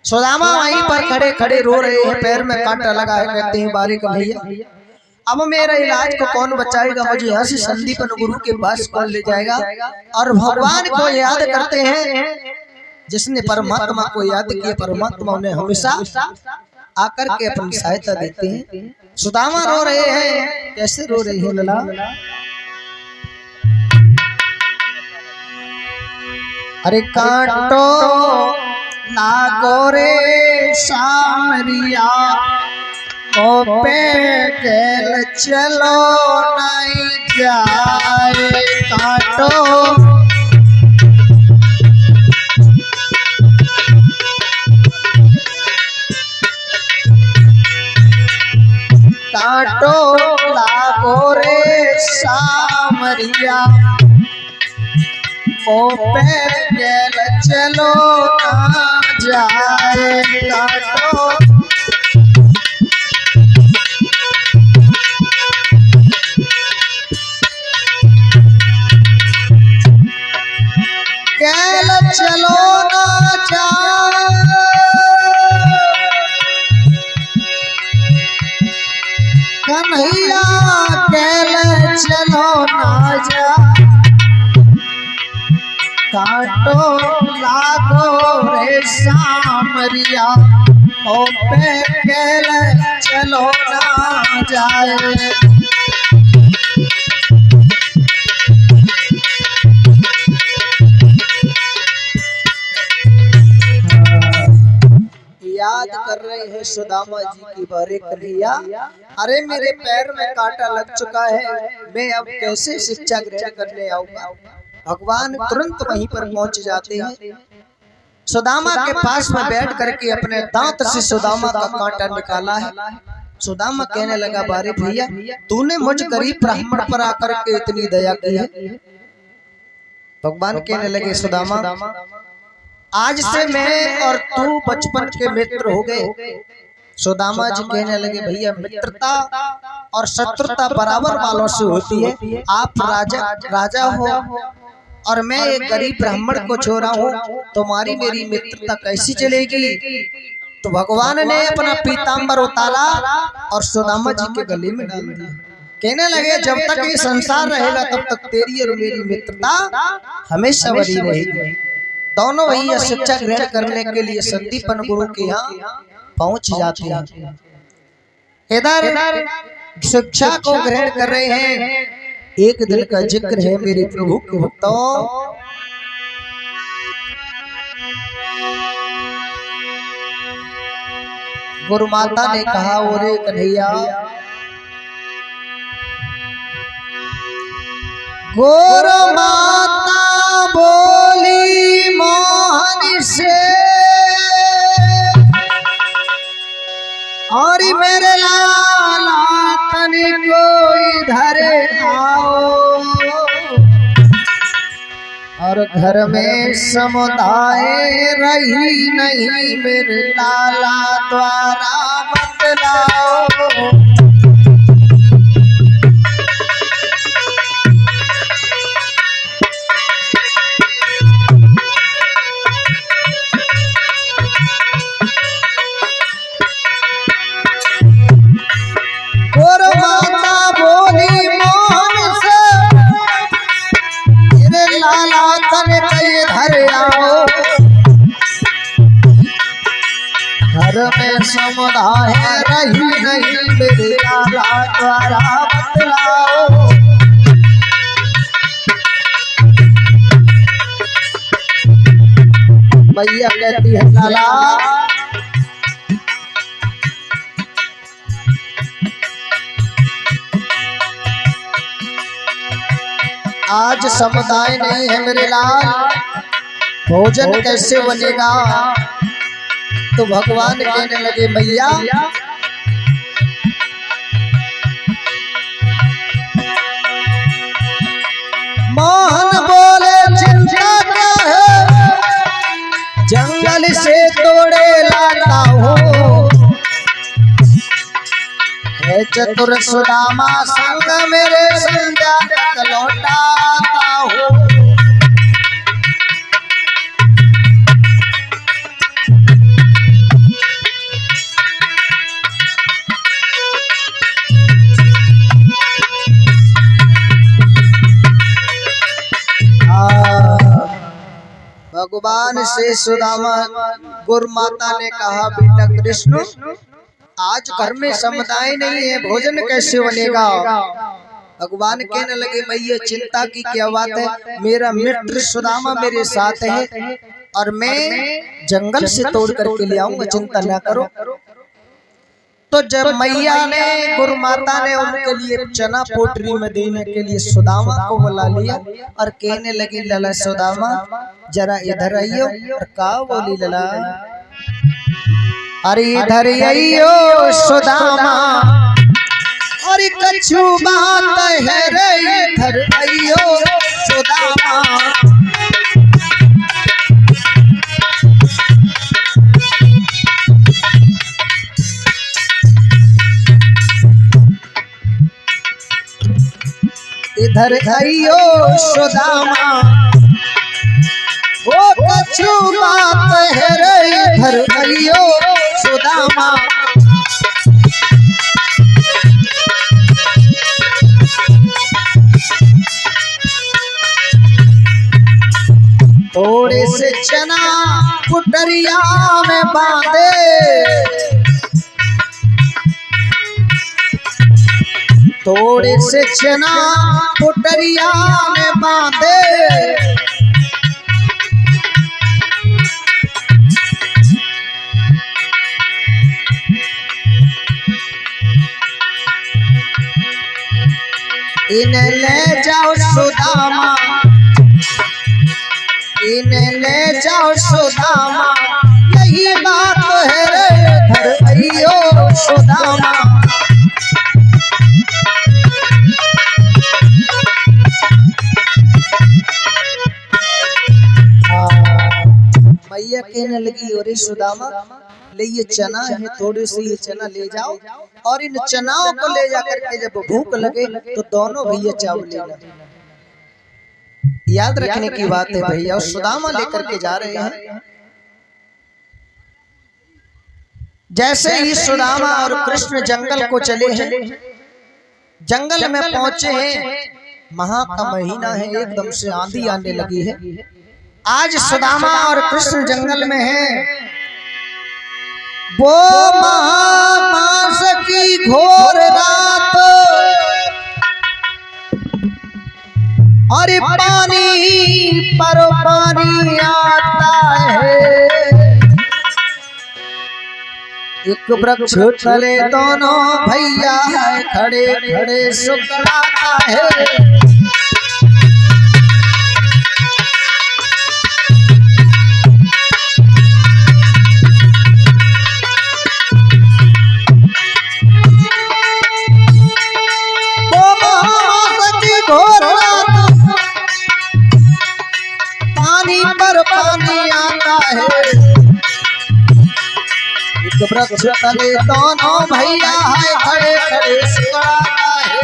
सुदामा वहीं पर खड़े खड़े रो रहे हैं, पैर में कांटा लगा है। कहते हैं बारी कन्हैया अब मेरा इलाज को कौन बचाएगा, मुझे यहाँ से संदीपन गुरु के पास कौन ले जाएगा। और भगवान को याद करते हैं, जिसने परमात्मा को याद किया परमात्मा उन्हें हमेशा आकर के अपनी सहायता देते हैं। सुदामा रो रहे हैं, कैसे रो रहे हैं लला। अरे कांटो लागो रे सामरिया, ओ पे गेल चलो नहीं जाए। कांटो कांटो लागो रे सामरिया, ओ पे गेल चलो ना जाए। कांटो गेल चलो ना जाए। कन्हैया गेल चलो ना जाए। कांटो लागो रे सामरिया, ओ पे गेल चलो ना जाए। याद कर रहे हैं सुदामा जी की बारे कन्हैया। अरे मेरे पैर में कांटा लग चुका है, मैं अब कैसे शिक्षा ग्रहण करने आऊंगा। भगवान तुरंत वहीं पर पहुंच जाते हैं। सुदामा के पास में बैठ करके अपने दांत से सुदामा का कांटा निकाला है। सुदामा कहने लगा बारे भैया तूने मुझ गरीब ब्राह्मण पर आकर के इतनी दया की है। भगवान कहने लगे सुदामा आज से मैं और तू बचपन के मित्र हो गए। सुदामा जी कहने लगे भैया मित्रता और शत्रुता बराबर वालों से होती है। आप राजा हो और मैं एक गरीब ब्राह्मण को छोड़ा हूँ, तुम्हारी मेरी मित्रता कैसी चलेगी। तो भगवान ने अपना पीतांबर उतारा और सुदामा जी के गले में डाल दिया। कहने लगे जब तक ये संसार रहेगा तब तक तेरी और मेरी मित्रता हमेशा बनी रहेगी। दोनों भैया शिक्षा ग्रहण करने के लिए संदीपन गुरु के यहाँ पहुंच जाते हैं। इधर शिक्षा को ग्रहण कर रहे हैं। एक दिन का जिक्र है मेरे प्रभु के भक्तों। गुरु माता ने कहा ओरे कन्हैया, गुरु माता बोली मोहन से और मेरे लाला तनी को इधर आओ। और घर में समुदाय रही नहीं मेरे लाला द्वारा बतलाओ। घर में समुदाय रही नहीं मेरे लाला द्वारा बतलाओ। भैया कहती है लाला आज समुदाय नहीं है मेरे लाल, भोजन कैसे बनेगा। तो भगवान कहने लगे भैया मोहन बोले चिंता क्या है, जंगल से तोड़े लाता हूँ। है चतुर सुदामा संग मेरे संगा लौटाता हूँ। से सुदामा गुरु माता ने कहा, बेटा कृष्ण आज घर में समुदाय नहीं है, भोजन कैसे बनेगा। भगवान कहने लगे, मैया चिंता की क्या बात है, मेरा मित्र सुदामा मेरे साथ है और मैं जंगल से तोड़ करके ले आऊंगा, चिंता ना करो। तो जब मैया ने गुरु माता ने उनके लिए चना पोटरी में देने के लिए सुदामा को बुला लिया और कहने लगी, लला सुदामा जरा इधर आइयो। और का बोली लला, अरे इधर आइयो सुदामा, और कछु बात है रे, इधर आइयो सुदामा। इधर आइयो सुदामा, वो कछु बात है रे, इधर आइयो सुदामा। थोड़े से चना पुटरिया में बांधे, थोड़े से चना पुटरिया में बांधे, इन्हें ले जाओ सुदामा, इन्हें ले जाओ सुदामा, यही बात है रे, घर आइयो सुदामा। मैया कहने लगी, अरे सुदामा ले ये चना है, थोड़े से ये चना ले जाओ और इन चनाओं को ले जाकर के जब भूख लगे तो दोनों भैया चावल लेना। याद रखने की बात है भैया। और सुदामा लेकर के जा रहे हैं। जैसे ही सुदामा और कृष्ण जंगल को चले हैं, जंगल में पहुंचे हैं, महा का महीना है, एकदम से आंधी आने लगी है। आज सुदामा और कृष्ण जंगल में हैं। वो महामास की घोर रात, और पानी पर पानी आता है। एक वृक्ष तले दोनों भैया है, खड़े खड़े सुखलाता है। पानी आता है, एक वृक्ष तले दोनों भैया है, खड़े खड़े सुखलाता है।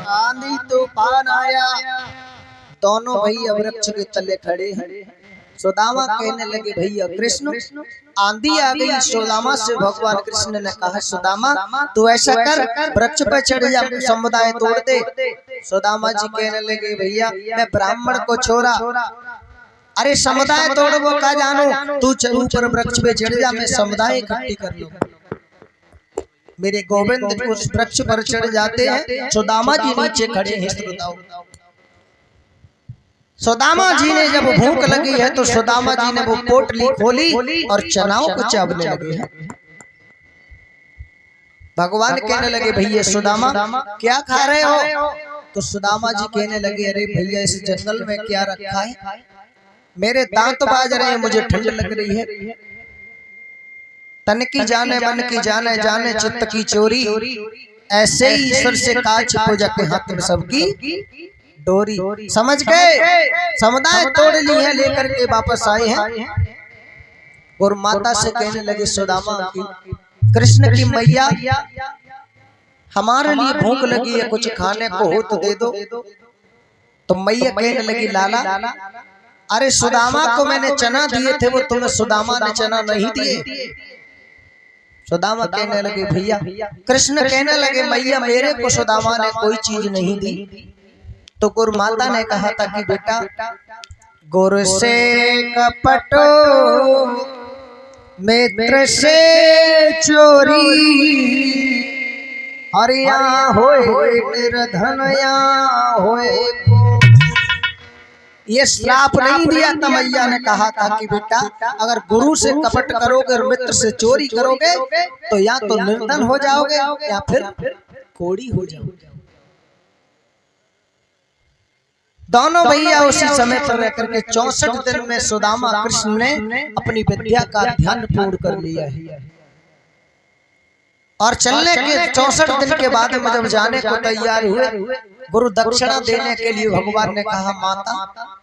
आंधी तूफान आया, दोनों भैया वृक्ष के तले खड़े हैं। सुदामा कहने लगे, भैया कृष्ण आंधी आ गई। सुदामा से भगवान कृष्ण ने कहा, सुदामा तू ऐसा कर, वृक्ष पर चढ़ जा, समुदाय तोड़ दे। सुदामा जी कहने लगे, भैया मैं ब्राह्मण को छोड़ा, अरे समुदाय तोड़ो का जानो, तू ऊपर वृक्ष पे चढ़ जा, मैं समुदाय इकट्ठी कर लूं। मेरे गोविंद उस वृक्ष पर चढ़ जाते हैं, सुदामा जी नीचे खड़े हैं। श्रोताओ, सुदामा जी ने जब भूख लगी है तो सुदामा जी ने वो पोटली खोली और चनाओं को चावने लगे हैं। भगवान कहने लगे, भैया सुदामा क्या खा रहे हो? तो सुदामा जी कहने लगे, अरे भैया इस जंगल में क्या रखा है, मेरे दांत बाज रहे हैं, मुझे ठंड लग रही है। तन की जाने मन की जाने, जाने चित्त की चोरी, ऐसे ही ईश्वर से काज पूजा के हाथ में सबकी डोरी। समझ गए? समुदाय तोड़ ली है, लेकर के वापस आए हैं। और माता से कहने लगे, सुदामा की कृष्ण की मैया हमारे लिए भूख लगी है, कुछ खाने को हो तो दे दो। तो मैया कहने लगी, लाला अरे सुदामा को मैंने चना दिए थे, वो तुम्हें सुदामा ने चना नहीं दिए। सुदामा कहने लगे भैया, कृष्ण कहने लगे मैया मेरे को सुदामा ने कोई चीज नहीं दी। तो गुरु माता ने कहा था कि बेटा गुरु से कपटो मित्र से चोरी, हरिया होए निर्धनया होए। ये श्राप नहीं दिया था, मैया ने कहा था कि बेटा अगर गुरु से कपट करोगे और मित्र से चोरी करोगे तो या तो निर्धन हो जाओगे या फिर कोड़ी हो जाओगे। दोनों भैया उसी समय पर रह करके 64 दिन में सुदामा कृष्ण ने अपनी विद्या का ध्यान पूर्ण कर लिया है। और चलने के 64 दिन के बाद में जब जाने को तैयार हुए, गुरु दक्षिणा देने के लिए भगवान ने कहा माता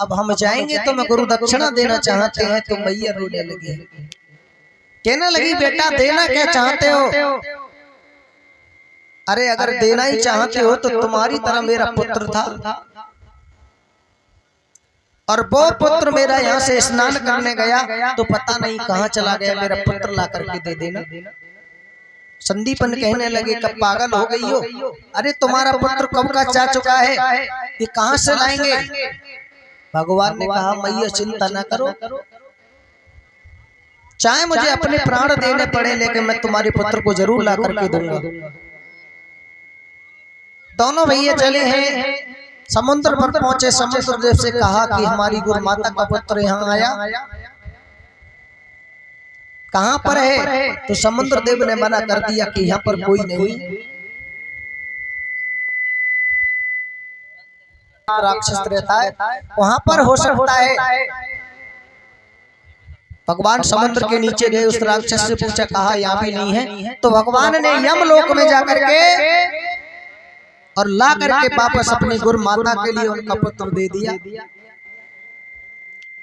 अब हम जाएंगे तो मैं गुरु दक्षिणा देना चाहते हैं। तो मैया रोने लगी, कहने लगी बेटा देना क्या चाहते हो? अरे अगर देना ही चाहते हो तो तुम्हारी तरह मेरा पुत्र था और वो पुत्र मेरा यहाँ से स्नान करने गया तो पता नहीं कहाँ चला गया, मेरा पुत्र ला करके दे देना। संदीपन कहने लगे कब पागल हो गई हो? अरे तुम्हारा पुत्र कब का जा चुका है, ये कहां से लाएंगे? भगवान ने कहा मैया चिंता न करो, चाहे मुझे अपने प्राण देने पड़े लेकिन मैं तुम्हारे पुत्र को जरूर ला करके दूंगा। दोनों भैया चले हैं, समुद्र पर पहुंचे। समुद्र देव से कहा कि हमारी गुरु माता का पुत्र यहाँ आया, कहां पर है? तो समुद्र देव ने मना कर दिया कि यहाँ पर कोई नहीं, राक्षस रहता है वहां पर हो सकता है। भगवान समुद्र के नीचे गए, उस राक्षस से पूछा, कहा यहाँ भी नहीं है। तो भगवान ने यमलोक में जाकर के और ला करके वापस अपनी गुरु माता के लिए उनका पुत्र दे दिया।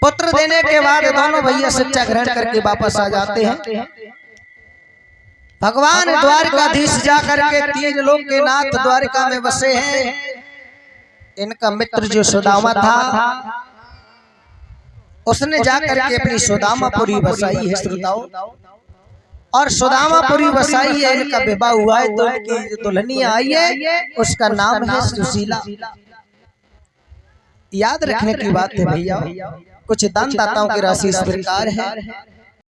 पुत्र देने के बाद दोनों भैया शिक्षा ग्रहण करके वापस आ जाते हैं। भगवान द्वारकाधीश जाकर के 3 लोक के नाथ द्वारिका में बसे हैं। इनका मित्र जो सुदामा था उसने जाकर के अपनी सुदामापुरी बसाई है श्रोताओं, और सुदामापुरी बसाई है, इनका विवाह हुआ है। तो इनकी दुल्हनिया आई है उसका नाम है सुशीला। याद रखने की बात है भैया, कुछ दान दाताओं की राशि इस प्रकार है।